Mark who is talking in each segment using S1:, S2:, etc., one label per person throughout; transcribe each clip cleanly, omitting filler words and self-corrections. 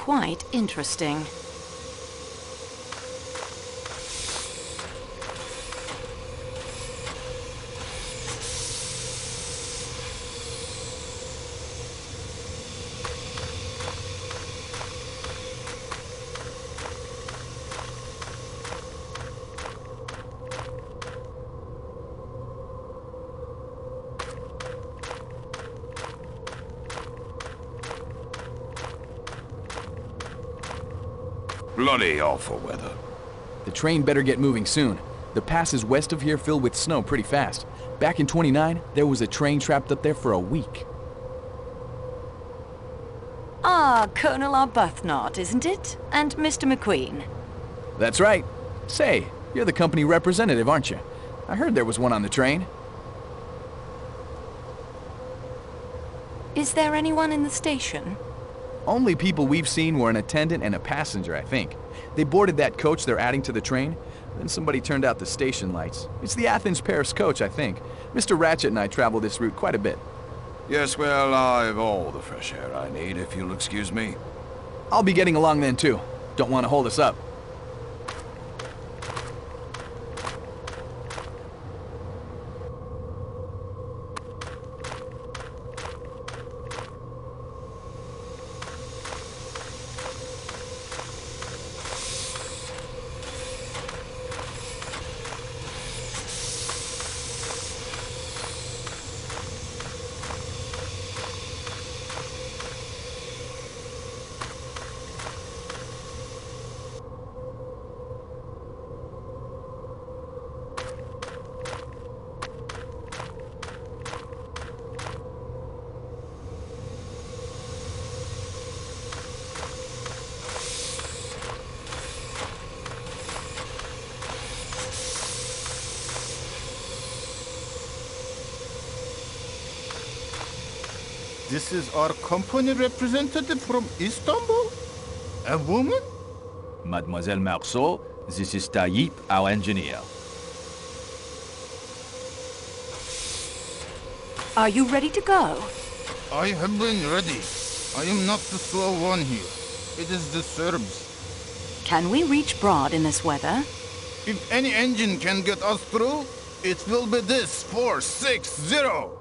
S1: quite interesting.
S2: Bloody awful weather.
S3: The train better get moving soon. The passes west of here fill with snow pretty fast. Back in '29, there was a train trapped up there for a week.
S1: Ah, Colonel Arbuthnot, isn't it? And Mr. McQueen.
S3: That's right. Say, you're the company representative, aren't you? I heard there was one on the train.
S1: Is there anyone in the station?
S3: Only people we've seen were an attendant and a passenger, I think. They boarded that coach they're adding to the train. Then somebody turned out the station lights. It's the Athens-Paris coach, I think. Mr. Ratchet and I travel this route quite a bit.
S2: Yes, well, I've all the fresh air I need, if you'll excuse me.
S3: I'll be getting along then, too. Don't want to hold us up.
S4: This is our company representative from Istanbul? A woman?
S5: Mademoiselle Marceau, this is Tayyip, our engineer.
S1: Are you ready to go?
S4: I have been ready. I am not the slow one here. It is the Serbs.
S1: Can we reach Broad in this weather?
S4: If any engine can get us through, it will be this 460.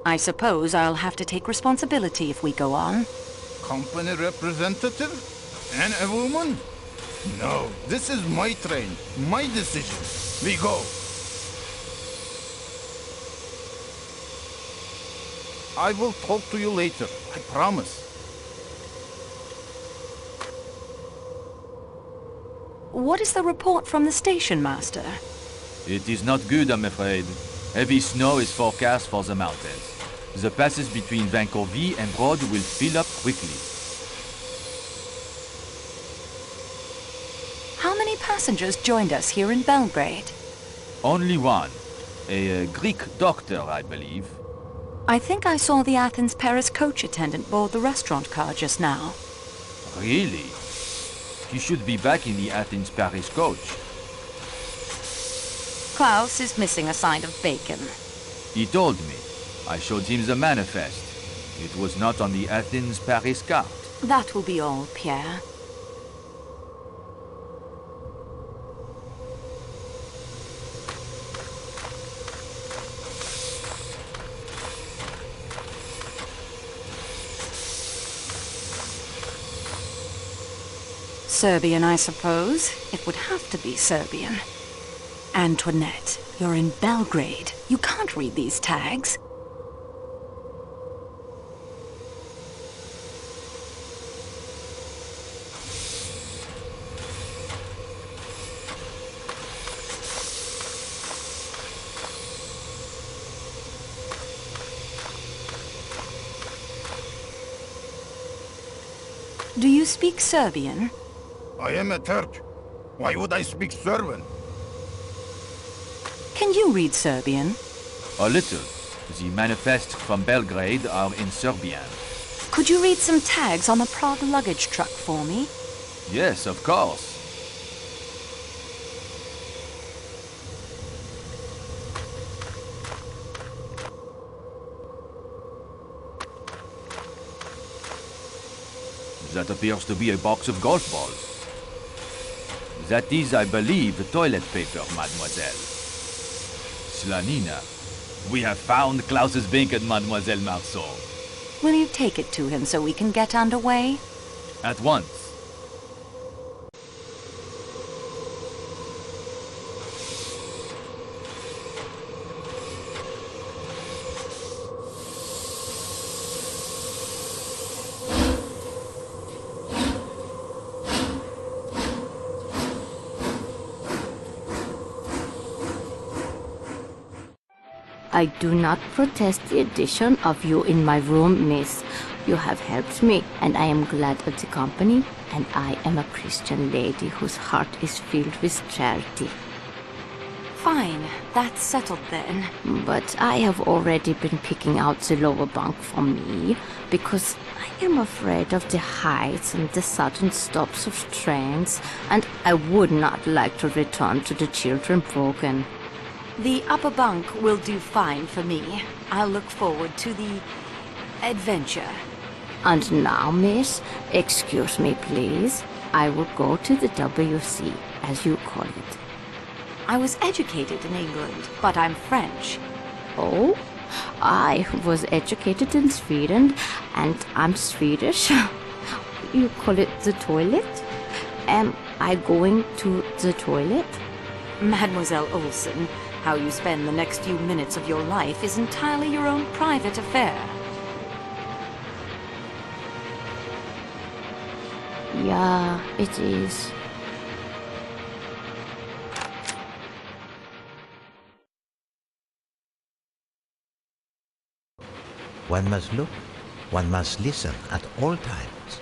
S1: I suppose I'll have to take responsibility if we go on.
S4: Company representative? And a woman? No, this is my train, my decision. We go. I will talk to you later, I promise.
S1: What is the report from the station master?
S5: It is not good, I'm afraid. Heavy snow is forecast for the mountains. The passes between Vancouver and Broad will fill up quickly.
S1: How many passengers joined us here in Belgrade?
S5: Only one. A Greek doctor, I believe.
S1: I think I saw the Athens-Paris coach attendant board the restaurant car just now.
S5: Really? He should be back in the Athens-Paris coach.
S1: Klaus is missing a side of bacon.
S5: He told me. I showed him the manifest. It was not on the Athens-Paris card.
S1: That will be all, Pierre. Serbian, I suppose. It would have to be Serbian. Antoinette, you're in Belgrade. You can't read these tags. Do you speak Serbian?
S4: I am a Turk. Why would I speak Serbian?
S1: Can you read Serbian?
S5: A little. The manifests from Belgrade are in Serbian.
S1: Could you read some tags on the Prague luggage truck for me?
S5: Yes, of course. That appears to be a box of golf balls. That is, I believe, toilet paper, mademoiselle. Slanina, we have found Klaus's beacon, Mademoiselle Marceau.
S1: Will you take it to him so we can get underway?
S5: At once.
S6: I do not protest the addition of you in my room, miss. You have helped me, and I am glad of the company, and I am a Christian lady whose heart is filled with charity.
S1: Fine, that's settled then.
S6: But I have already been picking out the lower bunk for me, because I am afraid of the heights and the sudden stops of trains, and I would not like to return to the children broken.
S1: The upper bunk will do fine for me. I'll look forward to the adventure.
S6: And now, miss, excuse me, please. I will go to the WC, as you call it.
S1: I was educated in England, but I'm French.
S6: Oh? I was educated in Sweden, and I'm Swedish. You call it the toilet? Am I going to the toilet?
S1: Mademoiselle Olsen, how you spend the next few minutes of your life is entirely your own private affair.
S6: Yeah, it is.
S7: One must look, one must listen at all times.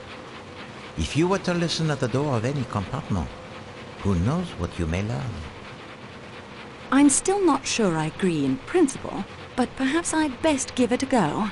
S7: If you were to listen at the door of any compartment, who knows what you may learn?
S1: I'm still not sure I agree in principle, but perhaps I'd best give it a go.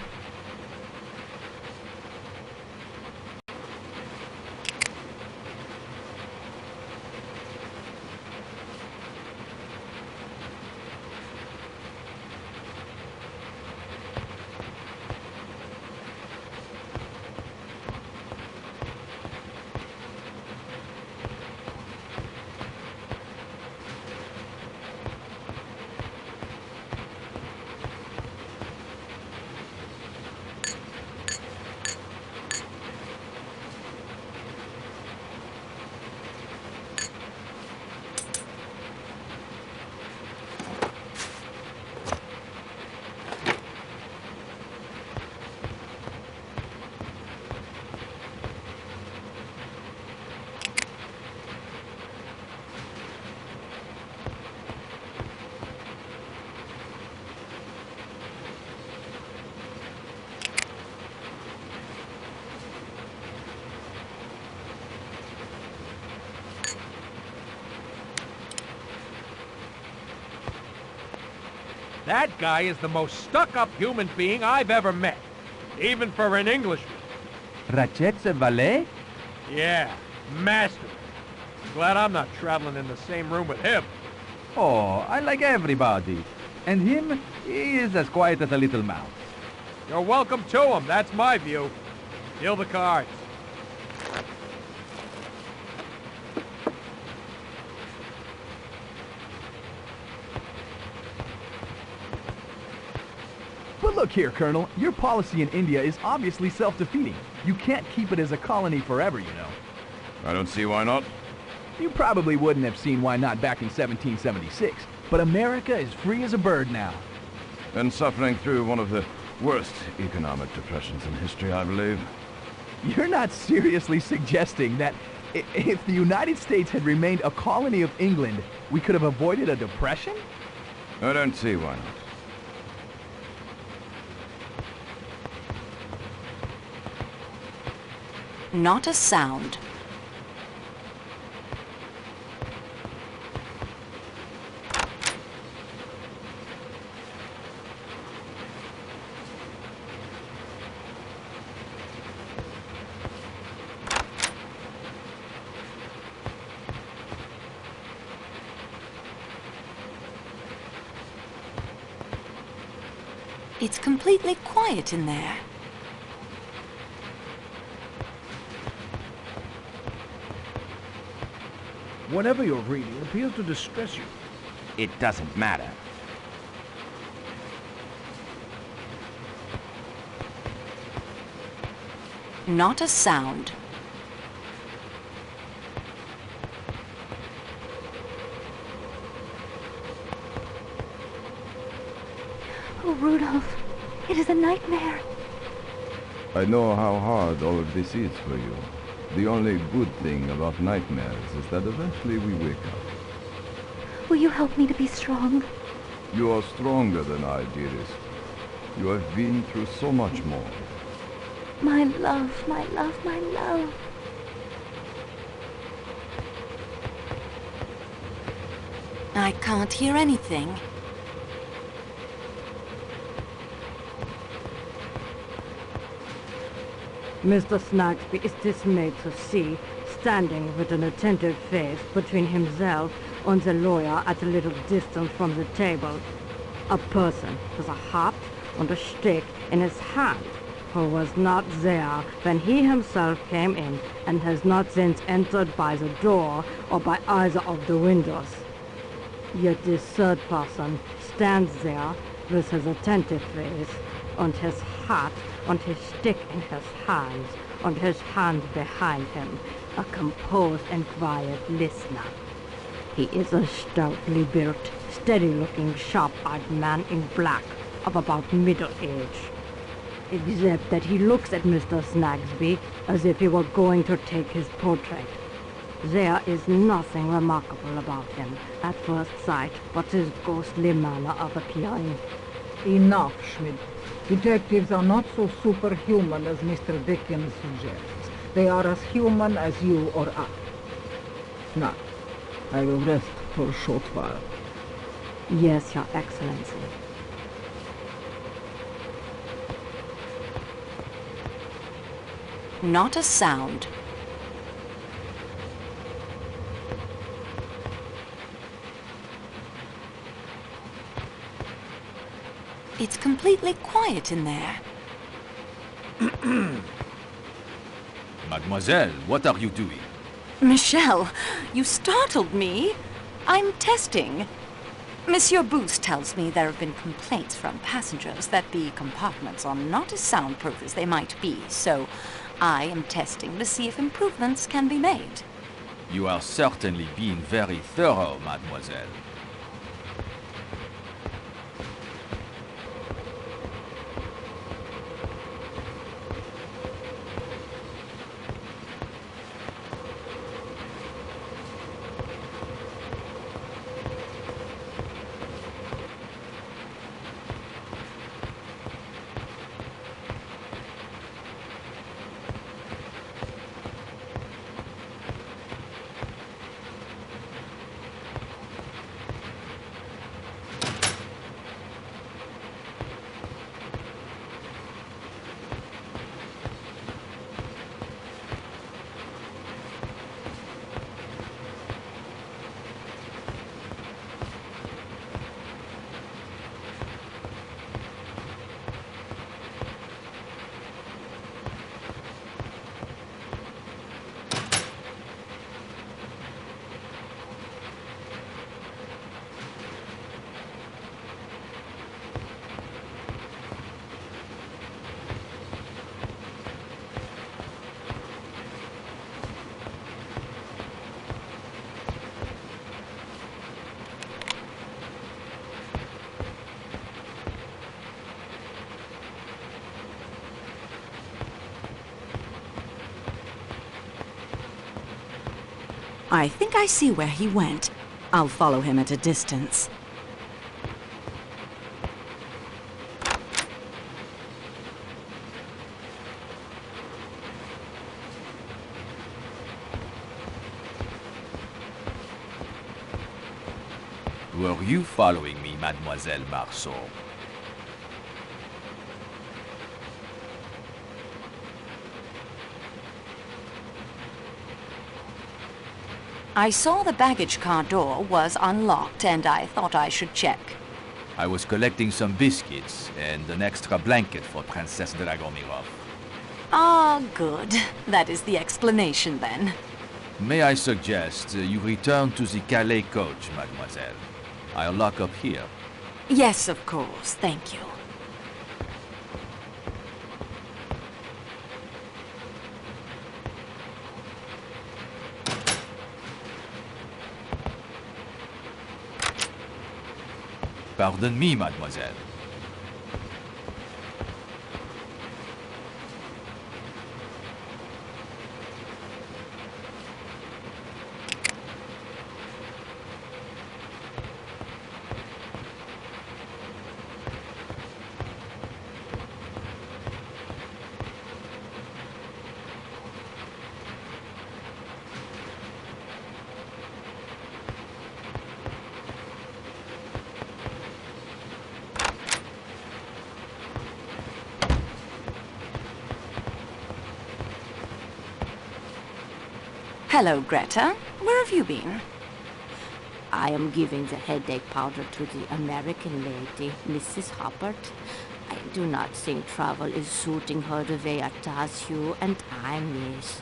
S8: That guy is the most stuck-up human being I've ever met, even for an Englishman.
S5: Ratchet's a valet?
S8: Yeah, master. Glad I'm not traveling in the same room with him.
S5: Oh, I like everybody. And him, he is as quiet as a little mouse.
S8: You're welcome to him, that's my view. Deal the cards.
S3: But look here, Colonel, your policy in India is obviously self-defeating. You can't keep it as a colony forever, you know.
S2: I don't see why not.
S3: You probably wouldn't have seen why not back in 1776, but America is free as a bird now.
S2: Been suffering through one of the worst economic depressions in history, I believe.
S3: You're not seriously suggesting that if the United States had remained a colony of England, we could have avoided a depression?
S2: I don't see why not.
S1: Not a sound. It's completely quiet in there.
S8: Whatever you're reading appears to distress you.
S2: It doesn't matter.
S1: Not a sound.
S9: Oh, Rudolph, it is a nightmare.
S2: I know how hard all of this is for you. The only good thing about nightmares is that eventually we wake up.
S9: Will you help me to be strong?
S2: You are stronger than I, dearest. You have been through so much more.
S9: My love, my love, my love.
S1: I can't hear anything.
S10: Mr. Snagsby is dismayed to see, standing with an attentive face between himself and the lawyer at a little distance from the table, a person with a hat and a stick in his hand, who was not there when he himself came in and has not since entered by the door or by either of the windows. Yet this third person stands there with his attentive face and his hat and his stick in his hands and his hands behind him, a composed and quiet listener. He is a stoutly built, steady-looking, sharp-eyed man in black of about middle age, except that he looks at Mr. Snagsby as if he were going to take his portrait. There is nothing remarkable about him at first sight but his ghostly manner of appearing.
S11: Enough, Schmidt. Detectives are not so superhuman as Mr. Dickens suggests. They are as human as you or I. Now, I will rest for a short while.
S10: Yes, Your Excellency.
S1: Not a sound. It's completely quiet in there.
S5: Mademoiselle, what are you doing?
S1: Michel, you startled me. I'm testing. Monsieur Boost tells me there have been complaints from passengers that the compartments are not as soundproof as they might be, so I am testing to see if improvements can be made.
S5: You are certainly being very thorough, mademoiselle.
S1: I think I see where he went. I'll follow him at a distance.
S5: Were you following me, Mademoiselle Marceau?
S1: I saw the baggage car door was unlocked, and I thought I should check.
S5: I was collecting some biscuits and an extra blanket for Princess Dragomirov.
S1: Ah, good. That is the explanation, then.
S5: May I suggest you return to the Calais coach, mademoiselle? I'll lock up here.
S1: Yes, of course. Thank you.
S5: Pardon me, mademoiselle.
S1: Hello, Greta. Where have you been?
S6: I am giving the headache powder to the American lady, Mrs. Hubbard. I do not think travel is suiting her the way it does you, and I miss.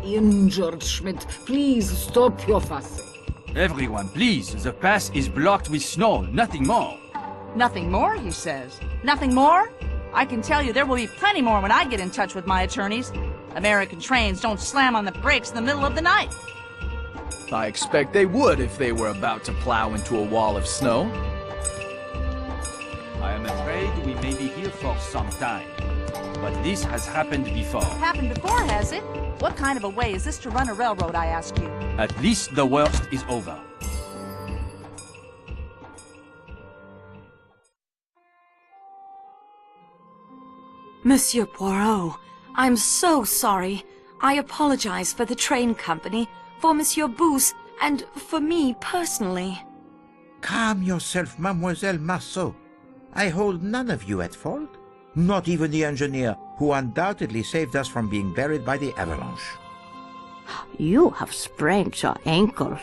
S11: Injured, Schmidt. Please stop your fussing.
S5: Everyone, please. The pass is blocked with snow. Nothing more.
S12: Nothing more, he says. Nothing more? I can tell you there will be plenty more when I get in touch with my attorneys. American trains don't slam on the brakes in the middle of the night.
S3: I expect they would if they were about to plow into a wall of snow.
S5: I am afraid we may be here for some time. But this has happened before.
S12: Happened before, has it? What kind of a way is this to run a railroad, I ask you?
S5: At least the worst is over.
S1: Monsieur Poirot, I'm so sorry. I apologize for the train company, for Monsieur Booth, and for me personally.
S7: Calm yourself, Mademoiselle Marceau. I hold none of you at fault. Not even the engineer, who undoubtedly saved us from being buried by the avalanche.
S6: You have sprained your ankle.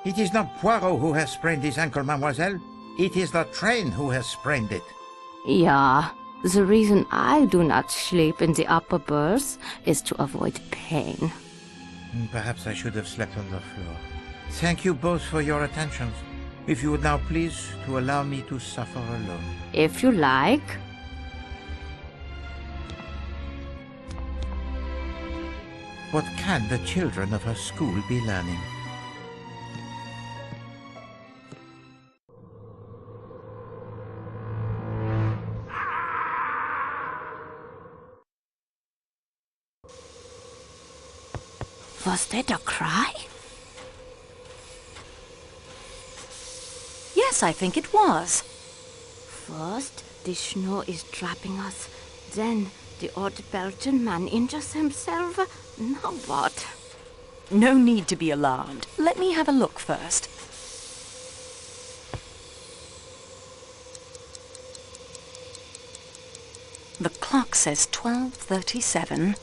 S7: It is not Poirot who has sprained his ankle, mademoiselle. It is the train who has sprained it.
S6: Yeah, the reason I do not sleep in the upper berth is to avoid pain.
S7: Perhaps I should have slept on the floor. Thank you both for your attentions. If you would now please to allow me to suffer alone.
S6: If you like.
S7: What can the children of her school be learning?
S6: Was that a cry?
S1: Yes, I think it was.
S6: First, the snow is trapping us. Then, the old Belgian man injures himself. Now what?
S1: No need to be alarmed. Let me have a look first. The clock says 12:37.